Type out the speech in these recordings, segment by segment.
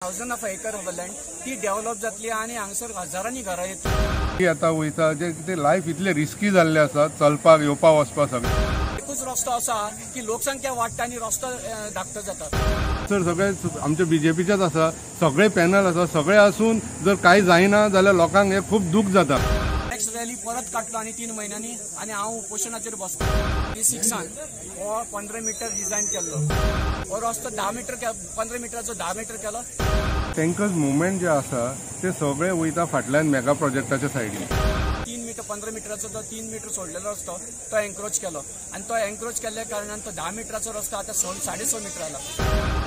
1000 of acre of land ती develop जातली आणि हांगसर हजारांनी घरां येतली। आता वयता जे ते लायफ इतले रिस्की जाल्ले आसा, चलपाक येवपाक वचपाक सगळें एकूच रस्तो असा की लोकसंख्या वाडटा आणि रस्तो धाकटो जाता। सर सगळे आमचे बीजेपीचेच आसा, सगळे पॅनल आसा, सगळे असून जर काही जायना जाल्यार लोकांक हे खूप दुख जाता। नेक्स्ट रॅली परत काडलो आणि 3 महिन्यांनी आणि हांव उपोषणाचेर बसलो। D6 हो 15 मीटर डिझायन केल्लो, हो रस्तो 10 मीटर 15 मीटराचो 10 मीटर केलो। टँकर्स मुवमेंट जे आसा ते सगळे वयता फाटल्यान मेगा प्रोजेक्टाच्या सायडीन। 3 मीटर 15 मीटराचो तो 3 मीटर सोडलेलो रस्तो तो एन्क्रोच केलो आणि तो एन्क्रोच केल्ल्या कारणान तो 10 मीटराचो रस्तो आता 6.5 मीटर जाला।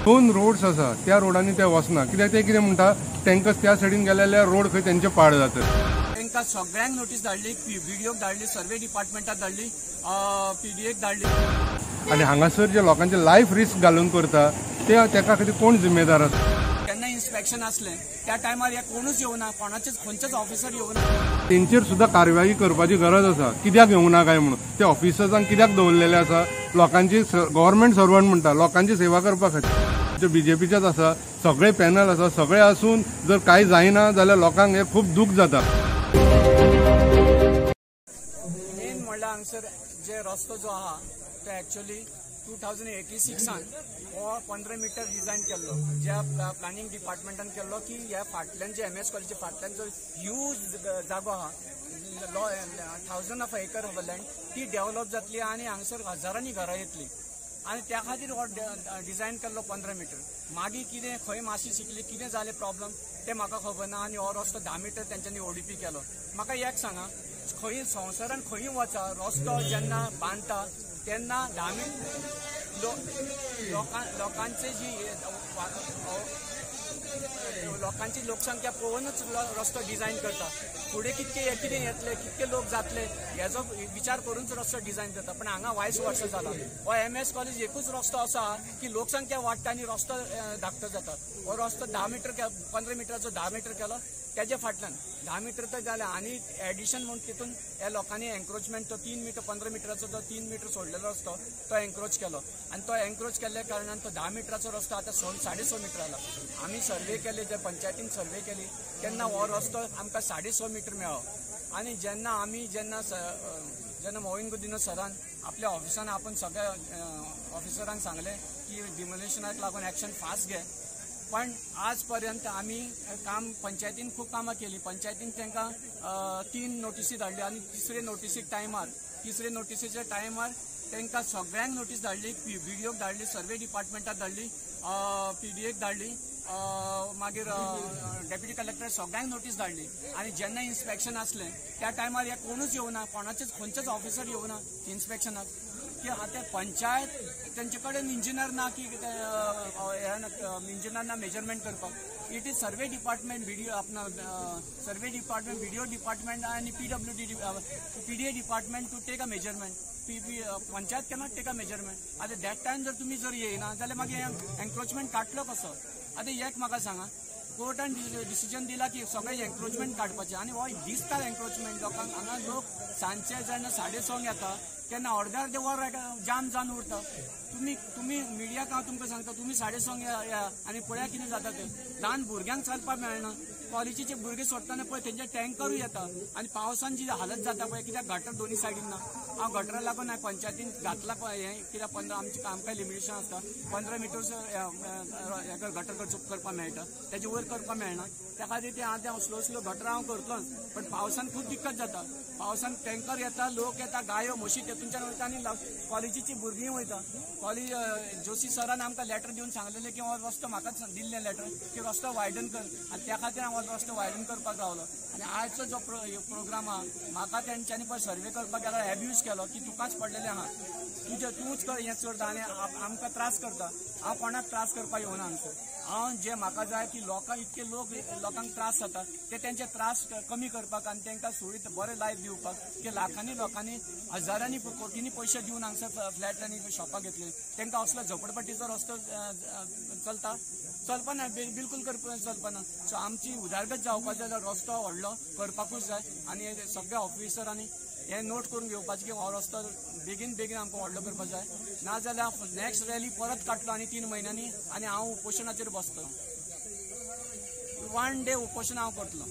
2 रोड्स आसा त्या रोडांनी ते वचना, कित्याक ते कितें म्हणटा टँकर्स त्या सायडीन गेले जाल्यार रोड खंय तेंचे पाड जातात। तांकां सगळ्यांक नोटीस धाडली, व्हिडिओक धाडली, सर्वे डिपार्टमेंटाक धाडली, PDAक धाडली। आणि हांगासर जे लोकांचे लायफ रिस्क घालून करता ते तेका खातीर कोण जिम्मेदार आसा? केन्ना इन्स्पेक्शन आसलें त्या टायमार कोणूच येवना, कोणाचेच खंयचेच ऑफिसर येवना। तेंचेर सुद्धा कार्यवाही करपाची गरज आसा, कित्याक येवना काय म्हणून ते ऑफिसर्सांक कित्याक दवरलेले आसा? लोकांची गव्हर्नमेंट सर्वंट म्हणटा, लोकांची सेवा करपा खातीर। जे बीजेपीचेच आसा, सगळे पॅनल आसा, सगळे असून जर काही जायना जाल्यार लोकांक हे खूप दुख जाता। मेन म्हणल्यार हांगसर जे रस्तो जो आहा तो एक्चुअली 2086 हो 15 मीटर डिझायन केल्लो, ज्या प्लॅनिंग डिपार्टमेंटान केल्लो की ह्या फाटल्यान जे MS कॉलेजी फाटल्यान जो ह्यूज जागो आहा 1000 of acre of land ती डेव्हलप जातली आणि हांगसर हजारांनी घरां येतली आणि त्या खातीर हो डिझायन केल्लो 15 मीटर। मागीर कितें खंय मातशी शिकली, कितें जालें प्रॉब्लम ते म्हाका खबर ना आणि हो रस्तो 10 मीटर तेंच्यांनी ODP केलो। म्हाका एक सांगा, खंय संवसारान खंय वचा रस्तो जेन्ना बांदता तेन्ना 10 मीटर लोकांचे जी लोकांची लोकसंख्या पळोवनच रस्तो डिझायन करता। फुडें कितके येतले, कितके लोक जातले हेजो विचार करूनच रस्तो डिझायन करता, पण हांगा वायस वर्सा जाला। हो MS कॉलेज एकूच रस्तो असा की लोकसंख्या वाडटा आणि रस्तो धाकटो जाता। हो रस्तो 10 मीटर 15 मीटराचो 10 मीटर केलो, त्याच्या फाटल्यान 10 मीटर तर जालें आणि एडिशन म्हणून तितून ह्या लोकांनी एन्क्रोचमेंट तो 3 मीटर 15 मीटराचो तो 3 मीटर सोडलेलो रस्तो तो एन्क्रोच केलो आणि तो एन्क्रोच केल्ल्या कारणान तो 10 मीटराचो रस्तो आता 6.5 मीटर जाला। आम्ही सर्वे केले, जे पंचायतीन सर्वे केली तेन्ना हो रस्तो आमकां 6.5 मीटर मेळ्ळो आणि जेन्ना मोहीन गुदिनो सरान आपल्या ऑफिसान आपण सगळ्या ऑफिसरांक सांगले की डिमोलेशनाक लागून एक्शन फास्ट घे, पण आज पर्यंत आम्ही काम पंचायतीन खूप कामां केली। पंचायतीन तांकां 3 नोटिसी धाडली आणि तिसरे नोटिसीच्या टायमार तांकां सगळ्यांक नोटीस धाडली, व्हिडिओक धाडली, सर्वे डिपार्टमेंटाक धाडली, PDAक धाडली, मागीर डेप्युटी कलेक्टर सगळ्यांक नोटीस धाडली आणि जेन्ना इन्स्पेक्शन असलें त्या टायमार कोणूच येवना, कोणाचेच खंयचेच ऑफिसर येवना इन्स्पेक्शनाक की आता पंचायत तेंचे कडेन इंजिनियर ना की इंजिनियर ना मेजरमेंट करपाक। It is survey department, survey department, VDO department आणि PDA department to take a measurement. Panchayat cannot take a measurement. आता दॅट टायम जर तुम्ही जर येयना जाल्यार मागीर एन्क्रोचमेंट काडटलो कसो? आता एक म्हाका सांगा, कोर्टान डिसिजन दिला की सगळे एन्क्रोचमेंट काडपाचे आणि हो दिसता एन्क्रोचमेंट लोकांक। हांगा लोक सांजचे जेन्ना 6:30 येता तेन्ना अर्दे वर जाम जावन उरता। तुम्ही मिडियाक हांव तुमकां सांगता, तुम्ही 6:30 या आणि पळया कितें जाता ते। ल्हान भुरग्यांक चलपाक मेळना, कॉलेजीचे भुरगे सोडटाना पळय तेंचे टँकरूय येता आणि पावसान जी हालत जाता पळय, कित्याक गटर दोन्ही सायडीन ना। हांव गटरा लागून पंचायतीन घातला हे, कित्याक आमकां लिमिटेशन आसता 15 मीटर गटर करपाक मेळटा, तेजे वयर करपाक मेळना। त्या खातीर ते हांव स्लो गटर हांव करतलोच, पण पावसान खूप दिक्कत जाता। पावसान टँकर येता, लोक येता, गायो म्हशी तेतूनच्यान वयता आणि कॉलेजीची भुरगीं वयता। कॉलेज जोशी सरान आमकां लेटर दिवन सांगलेलें की हो रस्तो म्हाकाच दिल्लें लेटर की रस्तो वायडन कर, आणि त्या खातीर हांव रस्तो वायडन करपाक रावलो। आणि आजचो जो प्रोग्राम आहा म्हाका तेंच्यांनी पळय सर्वे करपाक गेल्यार एब्यूज केलो की तुकाच पडलेलें आहा, तूंच हें करता आणि आमकां त्रास करता। हांव कोणाक त्रास करपाक येवना हांगसर। हांव जे म्हाका जाय की इतके लोकांक त्रास जाता ते तेंचे त्रास कमी करपाक आणि तांकां सुविधा बरें लायफ दिवपाक की लाखांनी लोकांनी हजारांनी कोटींनी पयशे दिवन हांगसर फ्लॅट आनी शॉपां घेतली, तांकां असलो झोपडपट्टीचो रस्तो चलपाना, बिलकुल चलपाना। सो आमची उदारगत जावपाक जाय जाल्यार रस्तो व्हडलो करपाकूच जाय आणि सगळ्या ऑफिसरांनी हे नोट करून घेवपाचें की हो रस्तो बेगीन आमकां व्हडलो करपाक जाय, नाजाल्यार नेक्स्ट रॅली परत काडटलो आणि 3 महिन्यांनी आणि हांव उपोषणाचेर बसतलो। 1 डे उपोषण हांव करतलो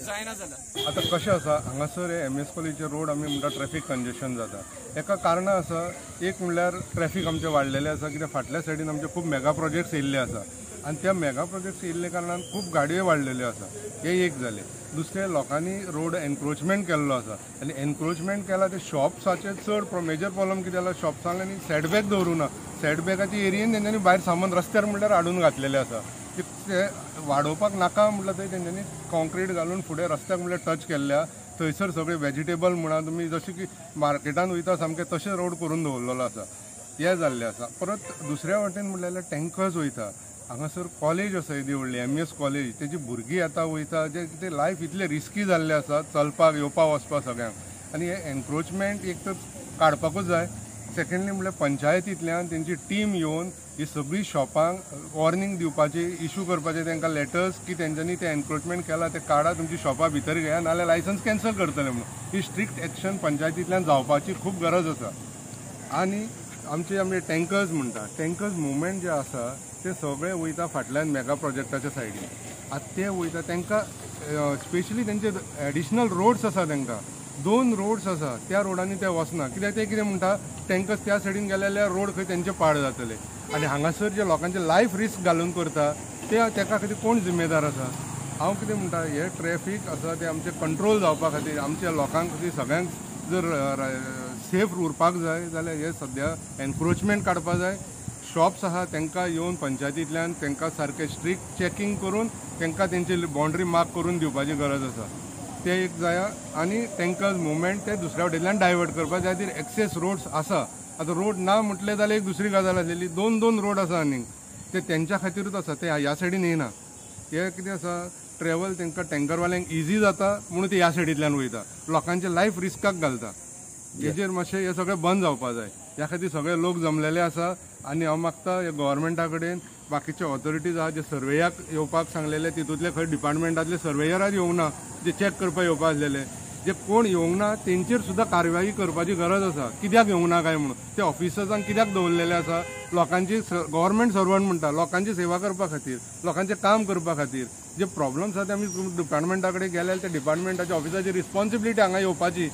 जायना जाल्यार. आता कशें आसा हांगासर MS कॉलेजीचे रोड आमी म्हणटा ट्रॅफिक कंजेशन जाता. एका कारणां आसा. एक म्हणल्यार ट्रॅफिक आमचें वाडलेलें आसा कित्याक फाटल्या सायडीन आमचे खूब मेगा प्रोजेक्ट्स येयल्ले आसा आनी त्या मेगा प्रोजेक्ट्स येयल्ले कारणान खूब गाडयो वाडलेल्यो आसा. हे एक जालें. दुसरें लोकांनी रोड एनक्रोचमेंट केल्लो आसा आनी एनक्रोचमेंट केला ते शॉप्साचे चड मेजर प्रॉब्लम कितें जाला शॉप्सांनी सेटबॅक दवरुना. सेटबॅकाच्या एरियेन तेंच्यांनी भायर सामान रस्त्यार म्हणल्यार हाडून घातलेलें आसा. ते वाडोवपाक नाका म्हटल्यार थंय तेंच्यांनी कॉन्क्रीट घालून फुडें रस्त्याक म्हणल्यार टच केल्ल्या थंयसर सगळे वेजिटेबल म्हणा तुमी जशें की मार्केटान वयता सामकें तशें रोड करून दवरलेलो आसा. हे जाल्लें आसा. परत दुसऱ्या वाटेन म्हणल्यार टँकर्स वयता. हांगासर कॉलेज आसा येदी व्हडली MS कॉलेज. तेजी भुरगीं आतां वयता जे कितें लायफ इतलें रिस्की जाल्लें आसा चलपाक येवपाक वचपाक सगळ्यांक आनी हे एनक्रोचमेंट एक तर काडपाकूच जाय. सेकंडली म्हणल्यार पंचायतींतल्यान तेंची टीम येवन ही सगळीं शॉपांक वॉर्निंग दिवपाची इशू करपाचे तांकां लेटर्स की तेंच्यांनी ते एनक्रोचमेंट केला ते काडा तुमची शॉपां भितर घेया नाल्यार लायसन्स कॅन्सल करतले म्हणून ही स्ट्रिक्ट एक्शन पंचायतींतल्यान जावपाची खूब गरज आसा. आनी आमचे टँकर्स म्हणटा टँकर्स मुवमेंट जे आसा ते सगळे वयता फाटल्यान मेगा प्रोजेक्टाच्या सायडीन. आतां ते वयता तांकां स्पेशली तेंचे एडिशनल रोड्स आसा तांकां 2 रोड्स आसा त्या रोडांनी ते वचना कित्याक ते कितें म्हणटा टँकर्स त्या सायडीन गेले जाल्यार रोड खंय तेंचे पाड जातले आनी हांगासर जे लोकांचे लायफ रिस्क घालून करता ते ताका खातीर कोण जिम्मेदार आसा. हांव कितें म्हणटा हे ट्रॅफिक आसा ते आमचे कंट्रोल जावपा खातीर आमच्या लोकांक खातीर सगळ्यांक जर सेफ उरपाक जाय जाल्यार हे सद्या एनक्रोचमेंट काडपा जाय. शॉप्स आहा तांकां येवन पंचायतींतल्यान तांकां सारकें स्ट्रिक्ट चॅकींग करून तांकां तेंची बाउंड्री मार्क करून दिवपाची गरज आसा. ते एक जाया आनी टँकर्स मुवमेंट ते दुसऱ्या वटेंतल्यान डायवर्ट करपा जाय. खातीर एक्सेस रोड्स आसा. आतां रोड ना म्हटले जाल्यार एक दुसरी गजाल आसलेली 2 रोड आसा आनीक ते तेंच्या खातीरूच आसा. ते ह्या सायडीन येना. हे कितें आसा ट्रॅवल तांकां टँकरवाल्यांक इजी जाता म्हणून ते ह्या सायडींतल्यान वयता लोकांचे लायफ रिस्काक घालता. हेजेर मातशें हे सगळें बंद जावपा जाय. ह्या खातीर सगळे लोक जमलेले आसा आनी हांव मागता हे गव्हर्मेंटा कडेन बाकीचे ऑथॉरिटीज आहा जे सर्वेयाक येवपाक सांगलेले तितूंतले खंय डिपार्टमेंटांतले सर्वेयराज येवंक ना जे चॅक करपाक येवपा आसलेले जे कोण येवंक ना तेंचेर सुद्दां कारवाई करपाची गरज आसा. कित्याक येवंक ना काय म्हणून ते ऑफिसर्सांक कित्याक दवरलेले आसा लोकांची गव्हर्मेंट सर्वंट म्हणटा लोकांची सेवा करपा खातीर लोकांचें काम करपा खातीर जे प्रॉब्लम्स आसा ते आमी डिपार्टमेंटा कडेन गेल्यार त्या डिपार्टमेंटाच्या ऑफिसाची रिस्पॉन्सिबिलिटी हांगा येवपाची.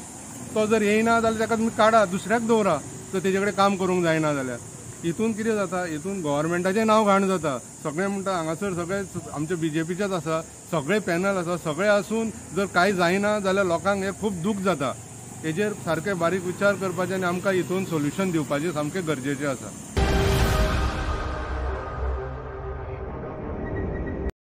तो जर येयना जाल्यार ताका तुमी काडा दुसऱ्याक दवरा तर तेजे कडेन काम करूंक जायना जाल्यार. हितून कितें जाता हितून गव्हर्मेंटाचें नांव घाण जाता. सगळे म्हणटा हांगासर सगळे आमचे BJPचेच आसा सगळे पॅनल आसा सगळे आसून जर कांय जायना जाल्यार लोकांक हे खूब दूख जाता. हेजेर सारके बारीक विचार करपाचे आनी आमकां हितून सोल्युशन दिवपाचें सामकें गरजेचें आसा.